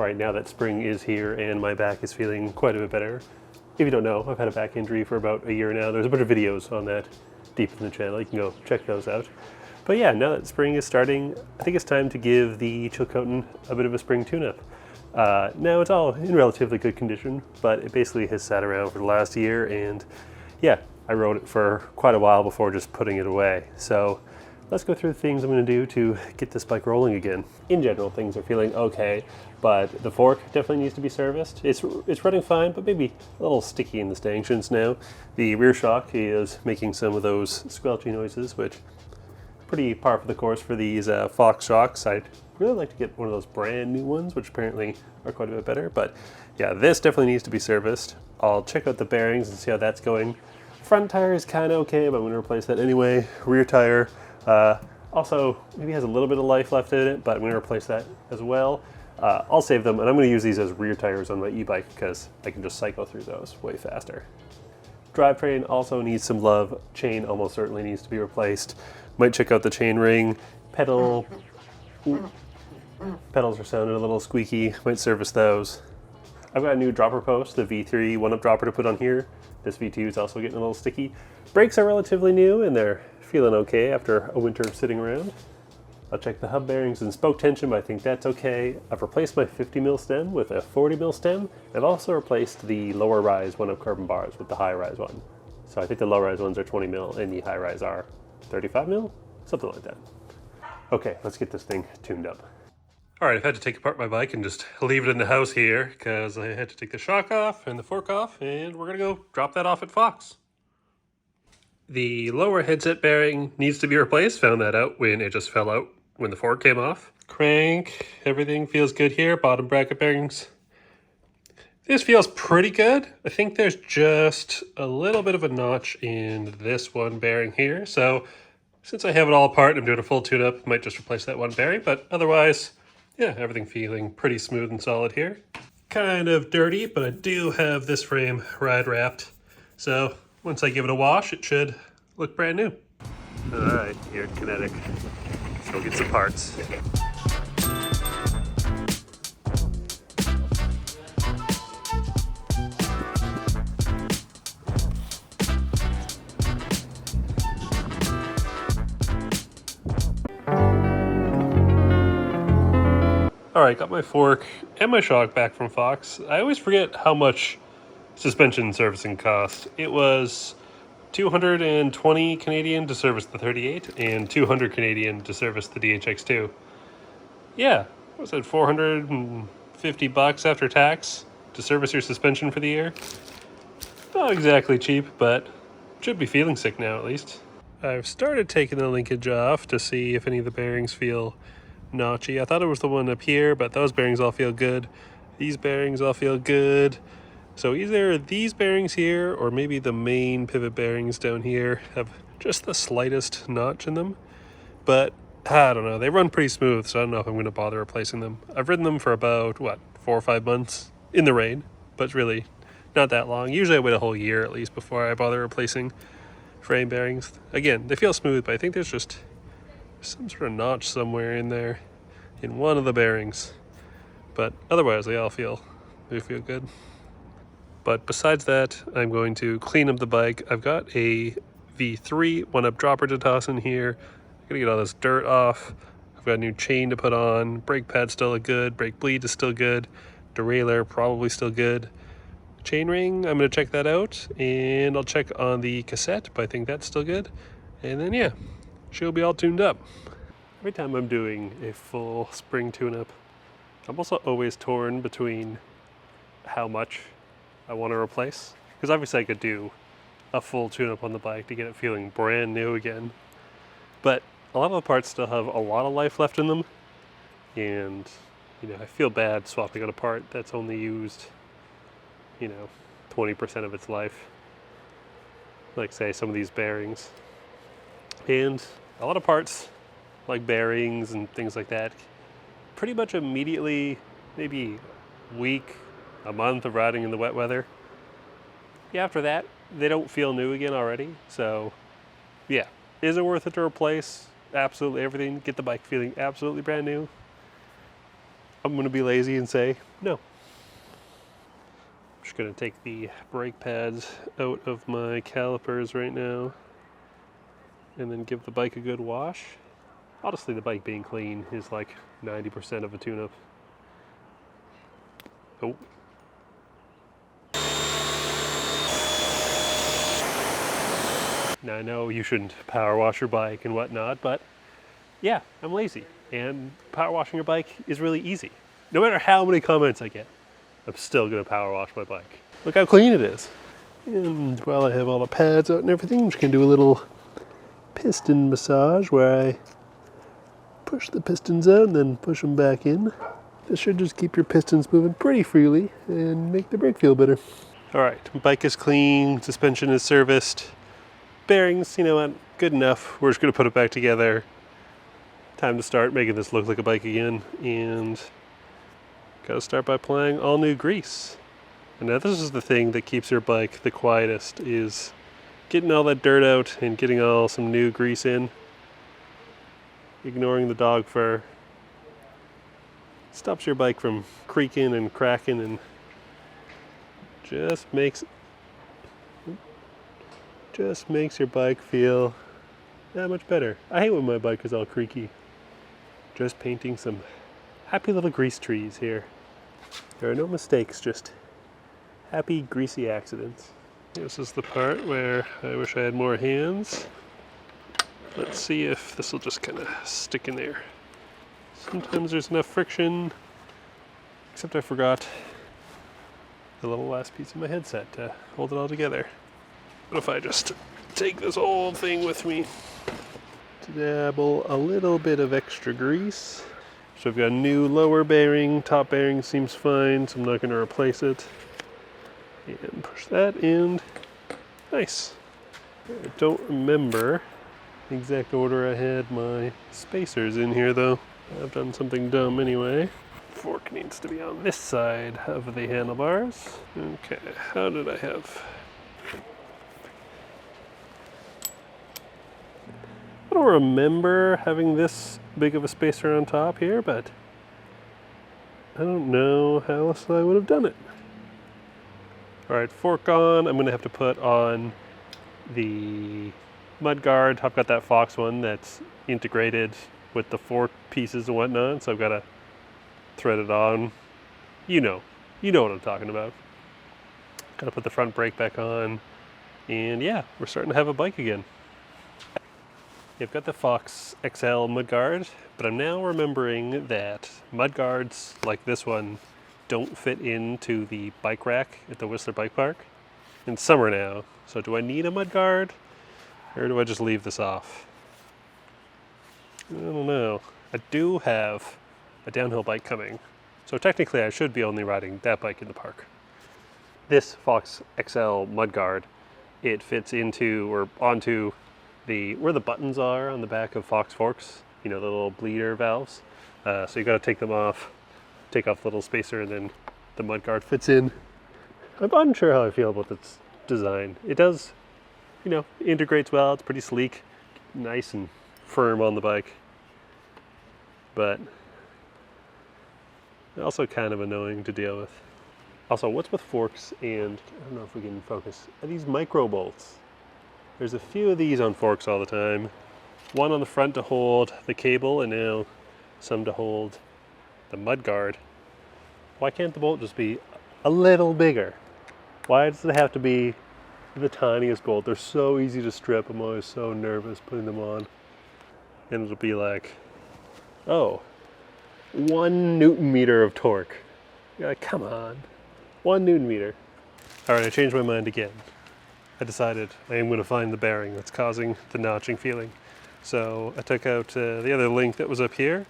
All right, now that spring is here and my back is feeling quite a bit better. If you don't know, I've had a back injury for about a year now. There's a bunch of videos on that deep in the channel. You can go check those out. But yeah, now that spring is starting, I think it's time to give the Chilcotin a bit of a spring tune-up. Now it's all in relatively good condition, but it basically has sat around for the last year, and yeah, I rode it for quite a while before just putting it away. So let's go through the things I'm going to do to get this bike rolling again. In general, things are feeling okay, but the fork definitely needs to be serviced. It's running fine, but maybe a little sticky in the stanchions now. The rear shock is making some of those squelchy noises, which pretty par for the course for these Fox shocks. I'd really like to get one of those brand new ones, which apparently are quite a bit better. But yeah, this definitely needs to be serviced. I'll check out the bearings and see how that's going. Front tire is kind of okay, but I'm going to replace that anyway. Rear tire also maybe has a little bit of life left in it, but I'm going to replace that as well. I'll save them, and I'm going to use these as rear tires on my e-bike because I can just cycle through those way faster. Drivetrain also needs some love. Chain almost certainly needs to be replaced. Might check out the chain ring. Pedals are sounding a little squeaky. Might service those. I've got a new dropper post, the V3 one-up dropper to put on here. This V2 is also getting a little sticky. Brakes are relatively new and they're feeling okay after a winter of sitting around. I'll check the hub bearings and spoke tension, but I think that's okay. I've replaced my 50mm stem with a 40mm stem. I've also replaced the lower rise one-up carbon bars with the high rise one. So I think the low rise ones are 20mm and the high rise are 35mm, something like that. Okay, let's get this thing tuned up. All right, I've had to take apart my bike and just leave it in the house here because I had to take the shock off and the fork off, and we're gonna go drop that off at Fox. The lower headset bearing needs to be replaced. Found that out when it just fell out when the fork came off. Crank, everything feels good here. Bottom bracket bearings. This feels pretty good. I think there's just a little bit of a notch in this one bearing here. So since I have it all apart and I'm doing a full tune-up, I might just replace that one bearing, but otherwise, yeah, everything feeling pretty smooth and solid here. Kind of dirty, but I do have this frame ride wrapped. So once I give it a wash, it should look brand new. All right, here at Kinetic. Let's go get some parts. All right, got my fork and my shock back from Fox. I always forget how much suspension servicing cost. It was 220 Canadian to service the 38 and 200 Canadian to service the DHX2. Yeah, what was it, 450 bucks after tax to service your suspension for the year? Not exactly cheap, but should be feeling sick now at least. I've started taking the linkage off to see if any of the bearings feel notchy. I thought it was the one up here, but those bearings all feel good. These bearings all feel good. So either these bearings here or maybe the main pivot bearings down here have just the slightest notch in them. But I don't know, they run pretty smooth, so I don't know if I'm going to bother replacing them. I've ridden them for about, 4 or 5 months in the rain, but it's really not that long. Usually I wait a whole year at least before I bother replacing frame bearings. Again, they feel smooth, but I think there's just some sort of notch somewhere in there in one of the bearings. But otherwise they feel good. But besides that, I'm going to clean up the bike. I've got a V3 one-up dropper to toss in here. I'm gonna get all this dirt off. I've got a new chain to put on. Brake pad still look good. Brake bleed is still good. Derailleur probably still good. Chain ring, I'm gonna check that out, and I'll check on the cassette, but I think that's still good. And then yeah, she'll be all tuned up. Every time I'm doing a full spring tune-up, I'm also always torn between how much I want to replace. Because obviously I could do a full tune-up on the bike to get it feeling brand new again. But a lot of the parts still have a lot of life left in them. And, I feel bad swapping out a part that's only used, 20% of its life. Like say some of these bearings. And a lot of parts, like bearings and things like that, pretty much immediately, maybe week, a month of riding in the wet weather. Yeah, after that, they don't feel new again already. So yeah, is it worth it to replace absolutely everything? Get the bike feeling absolutely brand new? I'm going to be lazy and say no. I'm just going to take the brake pads out of my calipers right now and then give the bike a good wash. Honestly, the bike being clean is like 90% of a tune-up. Oh. Now I know you shouldn't power wash your bike and whatnot, but yeah, I'm lazy. And power washing your bike is really easy. No matter how many comments I get, I'm still gonna power wash my bike. Look how clean it is. And while I have all the pads out and everything, I'm just gonna do a little piston massage where I push the pistons out and then push them back in. This should just keep your pistons moving pretty freely and make the brake feel better. All right, bike is clean, suspension is serviced. Bearings, you know what, good enough. We're just gonna put it back together. Time to start making this look like a bike again, and gotta start by applying all new grease. And now this is the thing that keeps your bike the quietest, is getting all that dirt out and getting some new grease in. Ignoring the dog fur. Stops your bike from creaking and cracking and just makes your bike feel that much better. I hate when my bike is all creaky. Just painting some happy little grease trees here. There are no mistakes, just happy greasy accidents. This is the part where I wish I had more hands. Let's see if this will just kind of stick in there. Sometimes there's enough friction, except I forgot the little last piece of my headset to hold it all together. What if I just take this whole thing with me to dabble a little bit of extra grease. So I've got a new lower bearing, top bearing seems fine, so I'm not going to replace it. And push that in. Nice. I don't remember the exact order I had my spacers in here though. I've done something dumb anyway. Fork needs to be on this side of the handlebars. Okay, how did I have? I don't remember having this big of a spacer on top here, but I don't know how else I would have done it. All right, fork on. I'm gonna have to put on the mud guard. I've got that Fox one that's integrated with the 4 pieces and whatnot, so I've gotta thread it on. You know what I'm talking about. Gotta put the front brake back on, and yeah, we're starting to have a bike again. I've got the Fox XL mudguard, but I'm now remembering that mudguards like this one don't fit into the bike rack at the Whistler Bike Park. It's summer now, so do I need a mudguard, or do I just leave this off? I don't know. I do have a downhill bike coming, so technically I should be only riding that bike in the park. This Fox XL mudguard, it fits into or onto where the buttons are on the back of Fox forks, you know, the little bleeder valves. So you got to take them off, take off the little spacer, and then the mudguard fits in. I'm unsure how I feel about this design. It does, you know, integrates well. It's pretty sleek, nice and firm on the bike, but also kind of annoying to deal with. Also, what's with forks and, I don't know if we can focus, are these micro bolts? There's a few of these on forks all the time. One on the front to hold the cable, and now some to hold the mudguard. Why can't the bolt just be a little bigger? Why does it have to be the tiniest bolt? They're so easy to strip. I'm always so nervous putting them on. And it'll be like, oh, 1 Newton meter of torque. Yeah, come on, 1 Newton meter. All right, I changed my mind again. I decided I am going to find the bearing that's causing the notching feeling. So I took out the other link that was up here.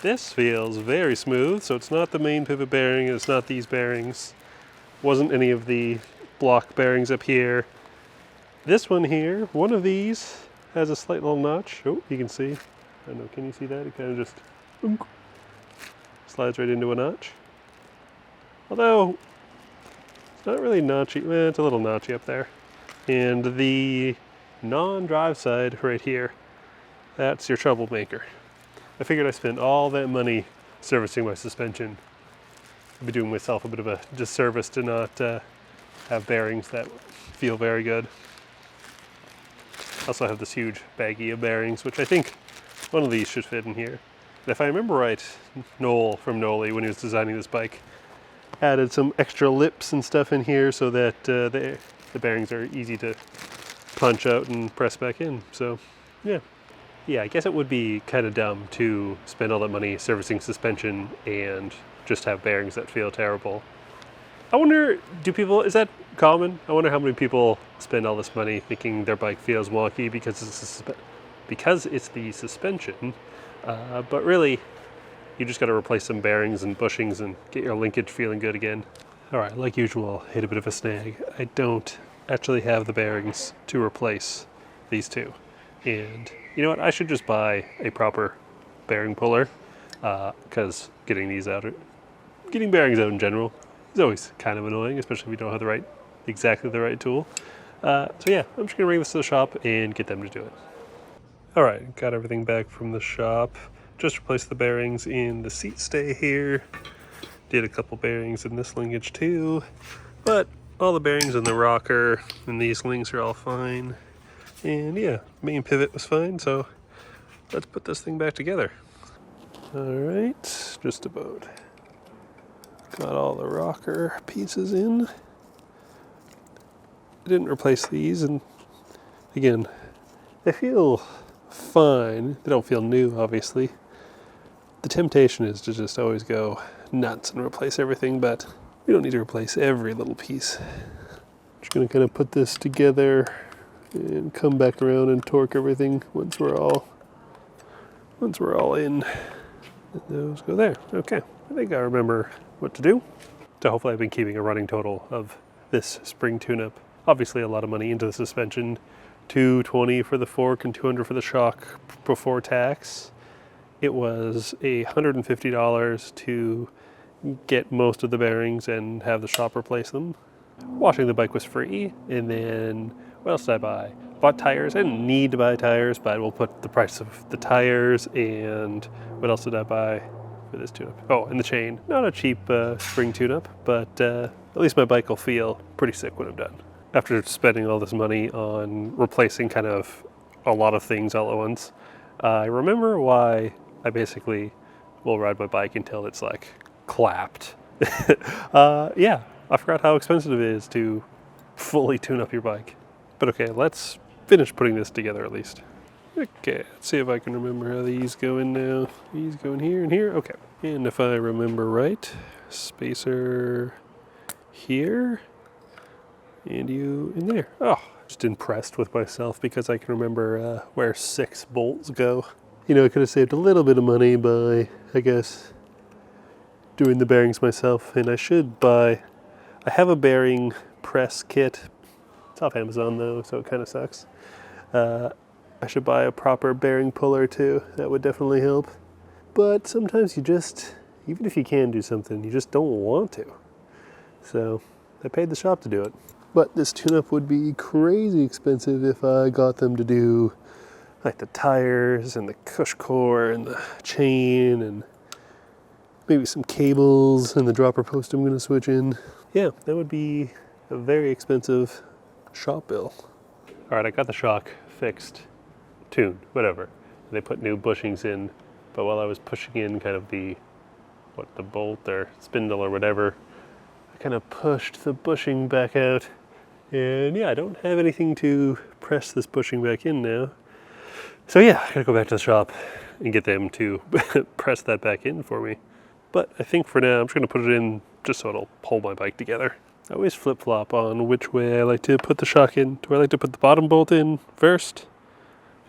This feels very smooth, so it's not the main pivot bearing, it's not these bearings. Wasn't any of the block bearings up here. This one here, one of these has a slight little notch. Oh, you can see. I don't know, can you see that? It kind of just slides right into a notch. Although, it's not really notchy, it's a little notchy up there. And the non-drive side right here, that's your troublemaker. I figured I spent all that money servicing my suspension. I'd be doing myself a bit of a disservice to not have bearings that feel very good. I also have this huge baggie of bearings, which I think one of these should fit in here. And if I remember right, Noel from Noli, when he was designing this bike, added some extra lips and stuff in here so that the bearings are easy to punch out and press back in. So, yeah. Yeah, I guess it would be kind of dumb to spend all that money servicing suspension and just have bearings that feel terrible. I wonder, is that common? I wonder how many people spend all this money thinking their bike feels wonky because it's the suspension, but really, you just got to replace some bearings and bushings and get your linkage feeling good again. All right, like usual, hit a bit of a snag. I don't actually have the bearings to replace these two. And you know what? I should just buy a proper bearing puller, because getting bearings out in general is always kind of annoying, especially if you don't have exactly the right tool. So yeah, I'm just gonna bring this to the shop and get them to do it. All right, got everything back from the shop. Just replaced the bearings in the seat stay here. Did a couple bearings in this linkage too, but all the bearings in the rocker and these links are all fine. And yeah, main pivot was fine, so let's put this thing back together. All right, just about got all the rocker pieces in. I didn't replace these, and again, they feel fine. They don't feel new, obviously. The temptation is to just always go nuts and replace everything, but we don't need to replace every little piece. Just gonna kind of put this together and come back around and torque everything once we're all in. And those go there. Okay, I think I remember what to do. So hopefully I've been keeping a running total of this spring tune-up. Obviously a lot of money into the suspension. $220 for the fork and $200 for the shock before tax. It was $150 to get most of the bearings and have the shop replace them. Washing the bike was free, and then what else did I buy? Bought tires. I didn't need to buy tires, but we'll put the price of the tires. And what else did I buy for this tune-up? Oh, and the chain. Not a cheap spring tune-up, but at least my bike will feel pretty sick when I'm done. After spending all this money on replacing kind of a lot of things all at once, I remember why I basically will ride my bike until it's like clapped. Yeah, I forgot how expensive it is to fully tune up your bike. But okay, let's finish putting this together at least. Okay, let's see if I can remember how these go in now. These go in here and here. Okay, and if I remember right, spacer here and you in there. Oh, just impressed with myself because I can remember where 6 bolts go. You know, I could have saved a little bit of money by, I guess, doing the bearings myself. And I have a bearing press kit. It's off Amazon though, so it kind of sucks. I should buy a proper bearing puller too. That would definitely help. But sometimes even if you can do something, you just don't want to. So I paid the shop to do it. But this tune-up would be crazy expensive if I got them to do like the tires and the cush core and the chain and maybe some cables and the dropper post I'm going to switch in. Yeah, that would be a very expensive shop bill. All right, I got the shock fixed, tuned, whatever. They put new bushings in, but while I was pushing in kind of the bolt or spindle or whatever, I kind of pushed the bushing back out. And yeah, I don't have anything to press this bushing back in now. So yeah, I gotta go back to the shop and get them to press that back in for me. But I think for now, I'm just gonna put it in just so it'll hold my bike together. I always flip-flop on which way I like to put the shock in. Do I like to put the bottom bolt in first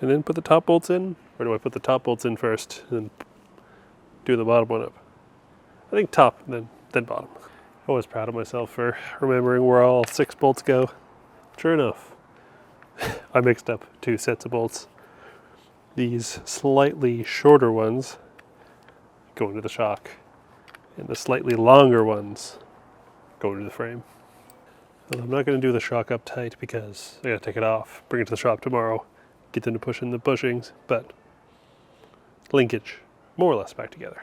and then put the top bolts in? Or do I put the top bolts in first and do the bottom one up? I think top and then bottom. I was proud of myself for remembering where all 6 bolts go. Sure enough, I mixed up 2 sets of bolts. These slightly shorter ones go into the shock, and the slightly longer ones go into the frame. Well, I'm not going to do the shock up tight because I got to take it off, bring it to the shop tomorrow, get them to push in the bushings, but linkage more or less back together.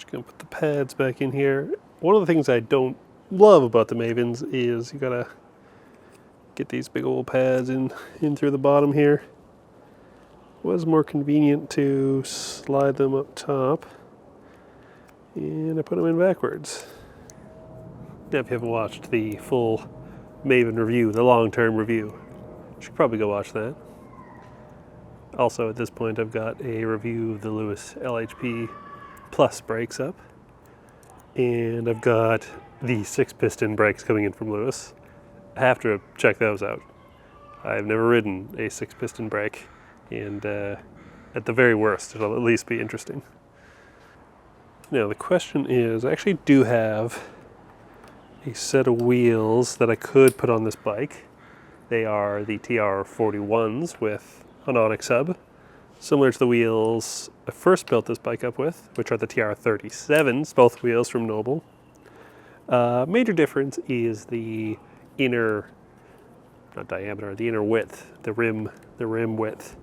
Just gonna put the pads back in here. One of the things I don't love about the Mavens is you gotta get these big old pads in through the bottom here. It was more convenient to slide them up top, and I put them in backwards. Now, if you haven't watched the full Maven review, the long-term review, you should probably go watch that. Also, at this point, I've got a review of the Lewis LHP Plus brakes up, and I've got the 6-piston brakes coming in from Lewis. I have to check those out. I've never ridden a 6-piston brake, and at the very worst, it'll at least be interesting. Now, the question is, I actually do have a set of wheels that I could put on this bike. They are the TR41s with an Onyx hub, similar to the wheels I first built this bike up with, which are the TR37s, both wheels from Noble. Major difference is the inner, not diameter, the inner width, the rim width.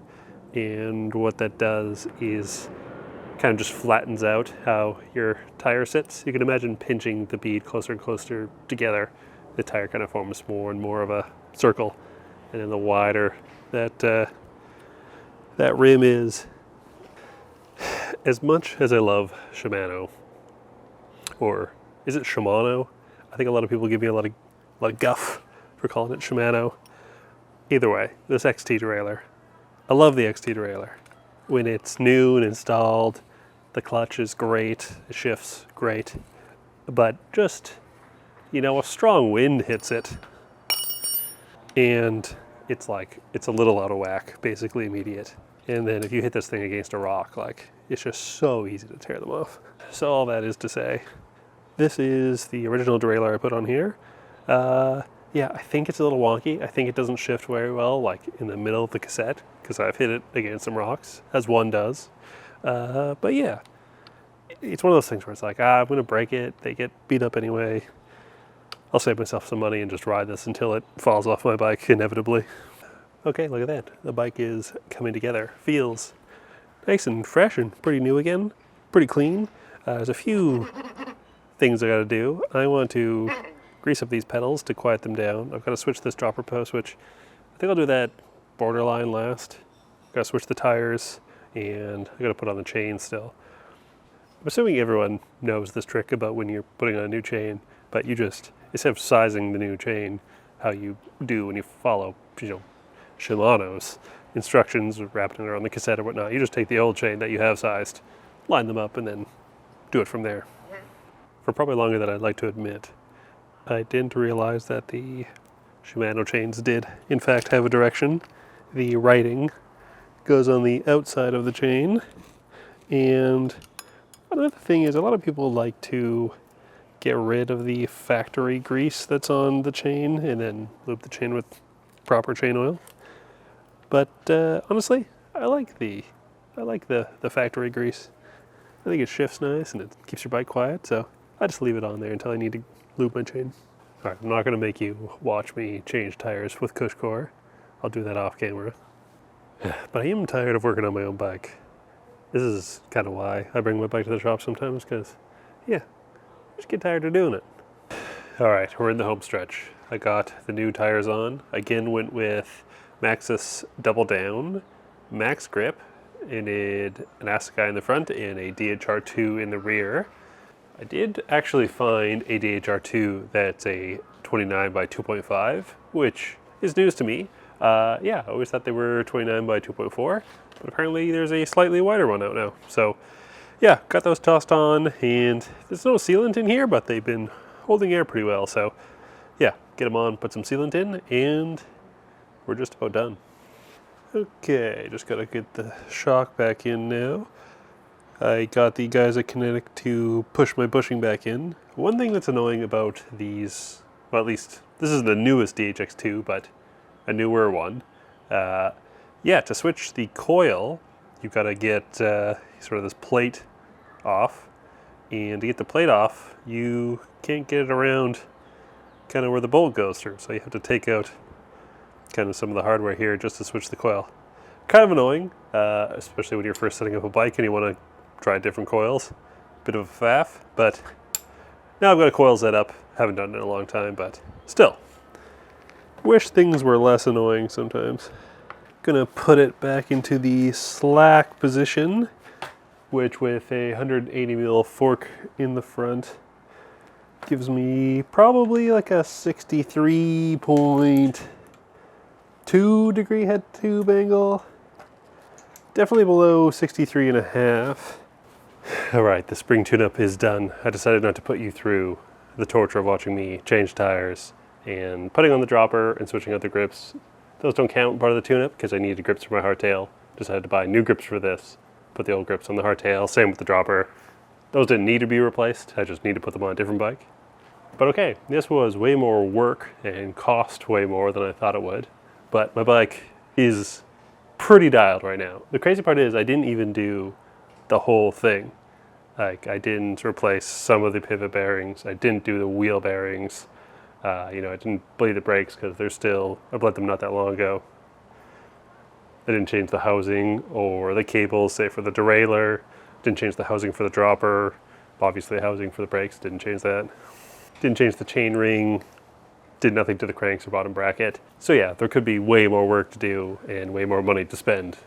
And what that does is kind of just flattens out how your tire sits. You can imagine pinching the bead closer and closer together. The tire kind of forms more and more of a circle, and then the wider that rim is. As much as I love Shimano, or is it Shimano? I think a lot of people give me a lot of guff for calling it Shimano. Either way, this XT derailleur. I love the XT derailleur. When it's new and installed, the clutch is great, it shifts great, but just, a strong wind hits it, and it's a little out of whack, basically immediate. And then if you hit this thing against a rock, it's just so easy to tear them off. So all that is to say, this is the original derailleur I put on here. Yeah, I think it's a little wonky. I think it doesn't shift very well, in the middle of the cassette, because I've hit it against some rocks, as one does. But yeah, it's one of those things where it's I'm going to break it. They get beat up anyway. I'll save myself some money and just ride this until it falls off my bike, inevitably. Okay, look at that. The bike is coming together. Feels nice and fresh and pretty new again. Pretty clean. There's a few things I got to do. I want to grease up these pedals to quiet them down. I've got to switch this dropper post, which I think I'll do that borderline last. I've got to switch the tires, and I've got to put on the chain still. I'm assuming everyone knows this trick about when you're putting on a new chain, but instead of sizing the new chain how you do when you follow, Shimano's instructions, wrapping it around the cassette or whatnot, you just take the old chain that you have sized, line them up, and then do it from there. For probably longer than I'd like to admit, I didn't realize that the Shimano chains did, in fact, have a direction. The writing goes on the outside of the chain, and another thing is a lot of people like to get rid of the factory grease that's on the chain and then lube the chain with proper chain oil. But honestly, I like the factory grease. I think it shifts nice and it keeps your bike quiet, so I just leave it on there until I need to lube my chain. All right, I'm not going to make you watch me change tires with Cushcore. I'll do that off camera. But I am tired of working on my own bike. This is kind of why I bring my bike to the shop sometimes, because, I just get tired of doing it. All right, we're in the home stretch. I got the new tires on. Again, went with Maxxis Double Down, Max Grip, and an Asakai in the front and a DHR2 in the rear. I did actually find a DHR2 that's a 29 by 2.5, which is news to me. I always thought they were 29 by 2.4, but apparently there's a slightly wider one out now. So got those tossed on, and there's no sealant in here, but they've been holding air pretty well. So get them on, put some sealant in, and we're just about done. Okay, just gotta get the shock back in now. I got the guys at Kinetic to push my bushing back in. One thing that's annoying about these, well, at least this is the newest DHX2, but a newer one. To switch the coil, you've got to get sort of this plate off. And to get the plate off, you can't get it around kind of where the bolt goes through. So you have to take out kind of some of the hardware here just to switch the coil. Kind of annoying, especially when you're first setting up a bike and you want to try different coils. bit of a faff, but now I've got a coil set up. Haven't done it in a long time, but still. Wish things were less annoying sometimes. Gonna put it back into the slack position, which with a 180 mil fork in the front gives me probably like a 63.2 degree head tube angle. Definitely below 63 and a half. All right, the spring tune-up is done. I decided not to put you through the torture of watching me change tires and putting on the dropper and switching out the grips. Those don't count part of the tune-up because I needed grips for my hardtail. Decided to buy new grips for this, put the old grips on the hardtail, same with the dropper. Those didn't need to be replaced, I just need to put them on a different bike. But okay, this was way more work and cost way more than I thought it would. But my bike is pretty dialed right now. The crazy part is I didn't even do the whole thing. Like, I didn't replace some of the pivot bearings. I didn't do the wheel bearings. I didn't bleed the brakes because they're still, I bled them not that long ago. I didn't change the housing or the cables, say for the derailleur. Didn't change the housing for the dropper. Obviously the housing for the brakes, didn't change that. Didn't change the chain ring. Did nothing to the cranks or bottom bracket. So yeah, there could be way more work to do and way more money to spend.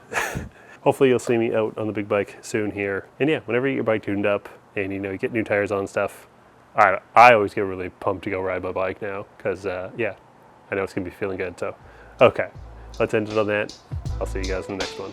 Hopefully you'll see me out on the big bike soon here. And yeah, whenever you get your bike tuned up and you get new tires on stuff, I always get really pumped to go ride my bike now because yeah, I know it's gonna be feeling good. So okay, let's end it on that. I'll see you guys in the next one.